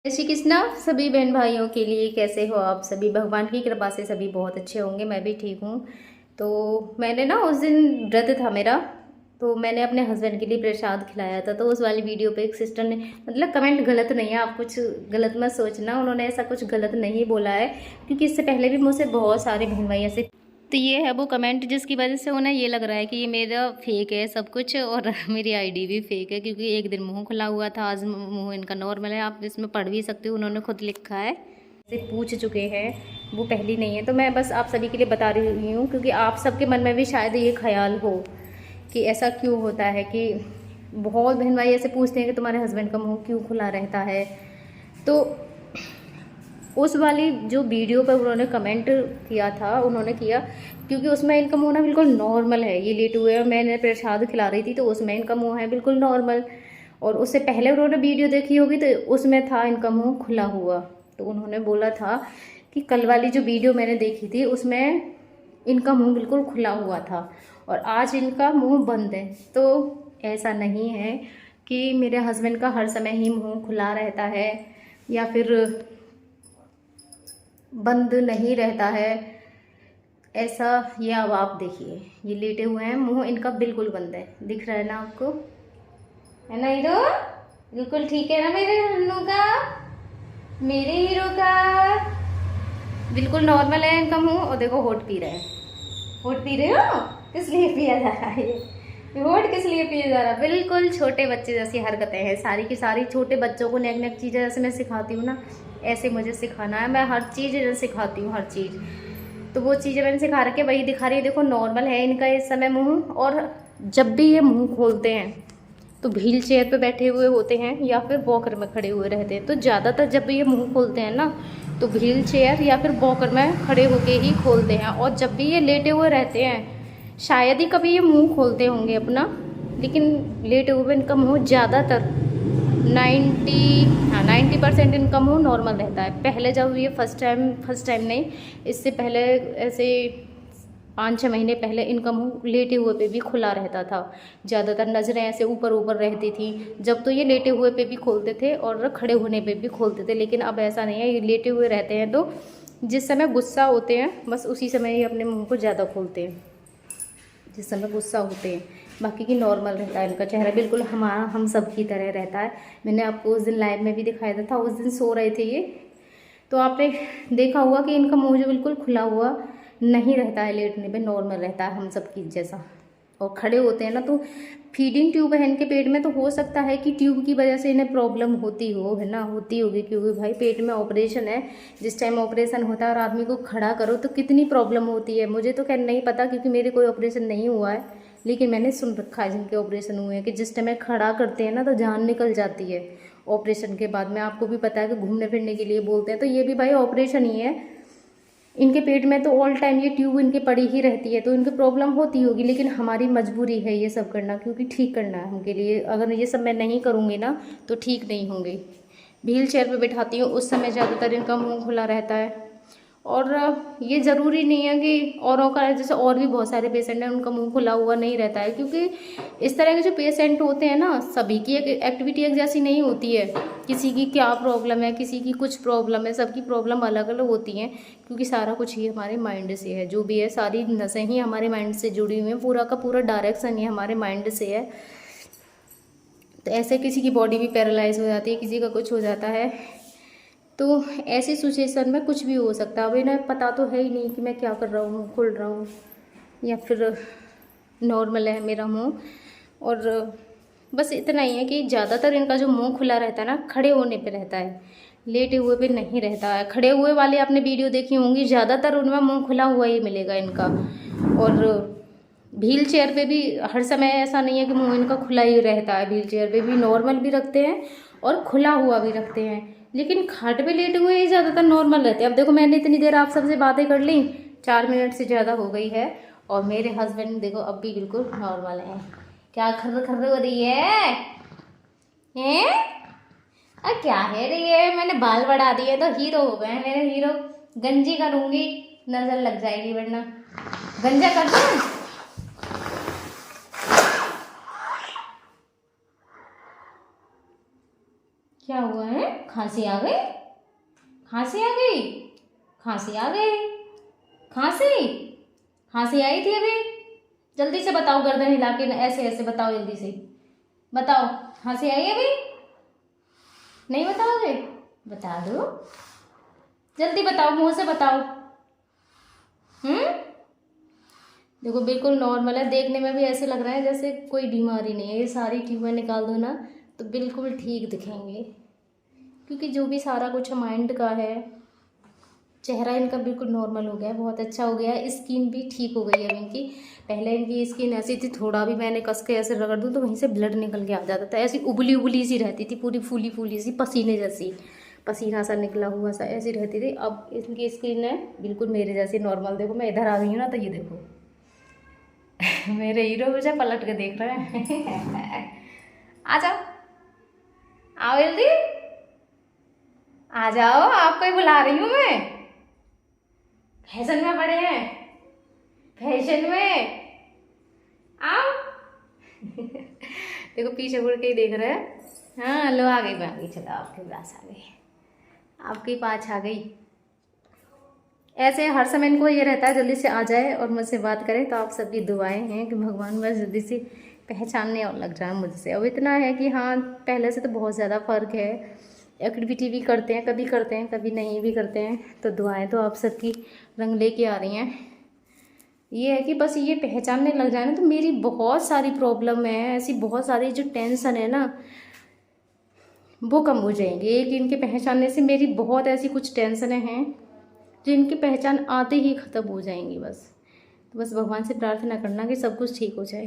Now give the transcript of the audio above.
जय श्री कृष्णा सभी बहन भाइयों के लिए। कैसे हो आप सभी? भगवान की कृपा से सभी बहुत अच्छे होंगे। मैं भी ठीक हूँ। तो मैंने ना उस दिन व्रत था मेरा, तो मैंने अपने हस्बैंड के लिए प्रसाद खिलाया था। तो उस वाली वीडियो पे एक सिस्टर ने, मतलब कमेंट गलत नहीं है, आप कुछ गलत मत सोचना, उन्होंने ऐसा कुछ गलत नहीं बोला है, क्योंकि इससे पहले भी मुझसे बहुत सारे बहन भाई ऐसे। तो ये है वो कमेंट जिसकी वजह से उन्हें ये लग रहा है कि ये मेरा फेक है सब कुछ, और मेरी आईडी भी फेक है, क्योंकि एक दिन मुंह खुला हुआ था, आज मुंह इनका नॉर्मल है। आप इसमें पढ़ भी सकते हो, उन्होंने खुद लिखा है, से पूछ चुके हैं, वो पहली नहीं है। तो मैं बस आप सभी के लिए बता रही हूँ, क्योंकि आप सबके मन में भी शायद ये ख्याल हो कि ऐसा क्यों होता है, कि बहुत बहन भाई ऐसे पूछते हैं कि तुम्हारे हस्बैंड का मुँह क्यों खुला रहता है। तो उस वाली जो वीडियो पर उन्होंने कमेंट किया था, उन्होंने किया क्योंकि उसमें इनका मुंह ना बिल्कुल नॉर्मल है, ये लेटे हुए हैं, मैंने प्रसाद खिला रही थी तो उसमें इनका मुंह है बिल्कुल नॉर्मल। और उससे पहले उन्होंने वीडियो देखी होगी तो उसमें था इनका मुंह खुला हुआ। तो उन्होंने बोला था कि कल वाली जो वीडियो मैंने देखी थी उसमें इनका मुंह बिल्कुल खुला हुआ था और आज इनका मुंह बंद है। तो ऐसा नहीं है कि मेरे हस्बैंड का हर समय ही मुंह खुला रहता है या फिर बंद नहीं रहता है, ऐसा। ये अब आप देखिए, ये लेटे हुए हैं, मुंह इनका बिल्कुल बंद है, दिख रहा है ना आपको? है ना हीरो? बिल्कुल ठीक है ना मेरे हन्नू का, मेरे हीरो का? बिल्कुल नॉर्मल है इनका मुंह। और देखो होठ पी रहे हैं, होठ पी रहे हो? किस लिए पिया जा रहा है ये होठ किस लिए पिया जा रहा है? बिल्कुल छोटे बच्चे जैसी हरकतें हैं सारी की सारी। छोटे बच्चों को नेक नेक चीज़ें जैसे मैं सिखाती हूँ ना, ऐसे मुझे सिखाना है। मैं हर चीज़ सिखाती हूँ, हर चीज़। तो वो चीज़ें मैंने सिखा रखी है, वही दिखा रही है। देखो नॉर्मल है इनका इस समय मुंह। और जब भी ये मुंह खोलते हैं तो व्हील चेयर पे बैठे हुए होते हैं या फिर वॉकर में खड़े हुए रहते हैं। तो ज़्यादातर जब भी ये मुंह खोलते हैं ना, तो व्हील चेयर या फिर वॉकर में खड़े होके ही खोलते हैं। और जब भी ये लेटे हुए रहते हैं, शायद ही कभी ये मुंह खोलते होंगे अपना, लेकिन लेटे हुए इनका मुंह ज़्यादातर 90% इनका मुंह नॉर्मल रहता है। पहले जब ये फर्स्ट टाइम नहीं, इससे पहले ऐसे 5-6 महीने पहले इनका मुंह लेटे हुए पे भी खुला रहता था। ज़्यादातर नज़रें ऐसे ऊपर ऊपर रहती थी जब, तो ये लेटे हुए पे भी खोलते थे और खड़े होने पे भी खोलते थे। लेकिन अब ऐसा नहीं है, ये लेटे हुए रहते हैं तो जिस समय गुस्सा होते हैं बस उसी समय ये अपने मुँह को ज़्यादा खोलते हैं, जिस समय गुस्सा होते हैं। बाकी की नॉर्मल रहता है इनका चेहरा, बिल्कुल हमारा हम सब की तरह रहता है। मैंने आपको उस दिन लाइव में भी दिखाया था, उस दिन सो रहे थे ये, तो आपने देखा हुआ कि इनका मुंह जो बिल्कुल खुला हुआ नहीं रहता है, लेटने पे नॉर्मल रहता है हम सब की जैसा। और खड़े होते हैं ना, तो फीडिंग ट्यूब है इनके पेट में, तो हो सकता है कि ट्यूब की वजह से इन्हें प्रॉब्लम होती हो, है ना, होती होगी। क्योंकि भाई पेट में ऑपरेशन है, जिस टाइम ऑपरेशन होता है और आदमी को खड़ा करो तो कितनी प्रॉब्लम होती है। मुझे तो खैर नहीं पता क्योंकि मेरे कोई ऑपरेशन नहीं हुआ है, लेकिन मैंने सुन रखा है जिनके ऑपरेशन हुए हैं कि जिस टाइम खड़ा करते हैं ना तो जान निकल जाती है ऑपरेशन के बाद में। आपको भी पता है कि घूमने फिरने के लिए बोलते हैं, तो ये भी भाई ऑपरेशन ही है। इनके पेट में तो ऑल टाइम ये ट्यूब इनके पड़ी ही रहती है, तो इनकी प्रॉब्लम होती होगी। लेकिन हमारी मजबूरी है ये सब करना, क्योंकि ठीक करना है हमके लिए। अगर ये सब मैं नहीं करूँगी ना तो ठीक नहीं होंगे। व्हील चेयर पे बैठाती हूँ उस समय ज़्यादातर इनका मुंह खुला रहता है। और ये ज़रूरी नहीं है कि औरों का, जैसे और भी बहुत सारे पेशेंट हैं उनका मुंह खुला हुआ नहीं रहता है, क्योंकि इस तरह के जो पेशेंट होते हैं ना, सभी की एक एक्टिविटी एक जैसी नहीं होती है। किसी की क्या प्रॉब्लम है, किसी की कुछ प्रॉब्लम है, सबकी प्रॉब्लम अलग अलग होती हैं। क्योंकि सारा कुछ ही हमारे माइंड से है, जो भी है सारी नसें ही हमारे माइंड से जुड़ी हुई हैं, पूरा का पूरा डायरेक्शन ही हमारे माइंड से है। तो ऐसे किसी की बॉडी भी पैरालाइज हो जाती है, किसी का कुछ हो जाता है। तो ऐसी सिचुएशन में कुछ भी हो सकता है। अब इन्हें पता तो है ही नहीं कि मैं क्या कर रहा हूँ, खुल रहा हूँ या फिर नॉर्मल है मेरा मुंह। और बस इतना ही है कि ज़्यादातर इनका जो मुंह खुला रहता है ना, खड़े होने पे रहता है, लेटे हुए पे नहीं रहता है। खड़े हुए वाले आपने वीडियो देखी होंगी, ज़्यादातर उनमें मुंह खुला हुआ ही मिलेगा इनका। और व्हील चेयर पे भी हर समय ऐसा नहीं है कि मुंह इनका खुला ही रहता है, व्हील चेयर पे भी नॉर्मल भी रखते हैं और खुला हुआ भी रखते हैं। लेकिन खाट पे लेटे हुए ही ज़्यादातर नॉर्मल रहते हैं। अब देखो मैंने इतनी देर आप सबसे बातें कर ली, 4 मिनट से ज़्यादा हो गई है, और मेरे हस्बैंड देखो अब भी बिल्कुल नॉर्मल है। क्या खर्र खर्र हो रही है? हैं? क्या है रही है? मैंने बाल बढ़ा दिए तो हीरो हो गए मेरे हीरो। गंजी करूँगी, नजर लग जाएगी वरना। गंजा कर दूँ? क्या हुआ है? खांसी आ गई, खांसी आ गई, खांसी आ गई, खांसी खांसी आई थी अभी। जल्दी से बताओ, गर्दन हिला के ऐसे ऐसे बताओ, जल्दी से बताओ, खांसी आई अभी? नहीं बताओगे? बता दो, जल्दी बताओ, मुंह से बताओ। देखो बिल्कुल नॉर्मल है, देखने में भी ऐसे लग रहा है जैसे कोई बीमारी नहीं है। ये सारी ट्यूबर निकाल दो ना तो बिल्कुल ठीक दिखेंगे, क्योंकि जो भी सारा कुछ माइंड का है, चेहरा इनका बिल्कुल नॉर्मल हो गया है, बहुत अच्छा हो गया है। स्किन भी ठीक हो गई है इनकी। पहले इनकी स्किन ऐसी थी, थोड़ा भी मैंने कस के ऐसे रगड़ दूँ तो वहीं से ब्लड निकल के आ जाता था। ऐसी उबली उबली सी रहती थी, पूरी फूली फूली सी, पसीने जैसी, पसीना सा निकला हुआ सा ऐसी रहती थी। अब इनकी स्किन है बिल्कुल मेरे जैसी नॉर्मल। देखो मैं इधर आ गई हूँ ना तो ये देखो मेरे हीरो मुझे पलट के देख रहे हैं। आ जाओ, आओ जल्दी आ जाओ, आपको ही बुला रही हूँ मैं। फैशन में पड़े हैं, फैशन में आओ। देखो पीछे मुड़ के ही देख रहे हैं। हाँ लो आ गई, मैं आ गई, चलो आपके पास आ गई, आपके पास आ गई। ऐसे हर समय इनको ये रहता है जल्दी से आ जाए और मुझसे बात करें। तो आप सबकी दुआएं हैं कि भगवान बस जल्दी से पहचानने और लग जाए मुझसे। अब इतना है कि हाँ पहले से तो बहुत ज़्यादा फ़र्क है। एक्टिविटी भी करते हैं, कभी नहीं भी करते हैं। तो दुआएं तो आप सबकी रंग लेके आ रही हैं। ये है कि बस ये पहचानने लग जाए ना तो मेरी बहुत सारी प्रॉब्लम है, ऐसी बहुत सारी जो टेंशन है ना वो कम हो जाएंगी। एक इनके पहचानने से मेरी बहुत ऐसी कुछ टेंशनें हैं जो इनकी पहचान आते ही ख़त्म हो जाएंगी बस। तो बस भगवान से प्रार्थना करना कि सब कुछ ठीक हो जाए।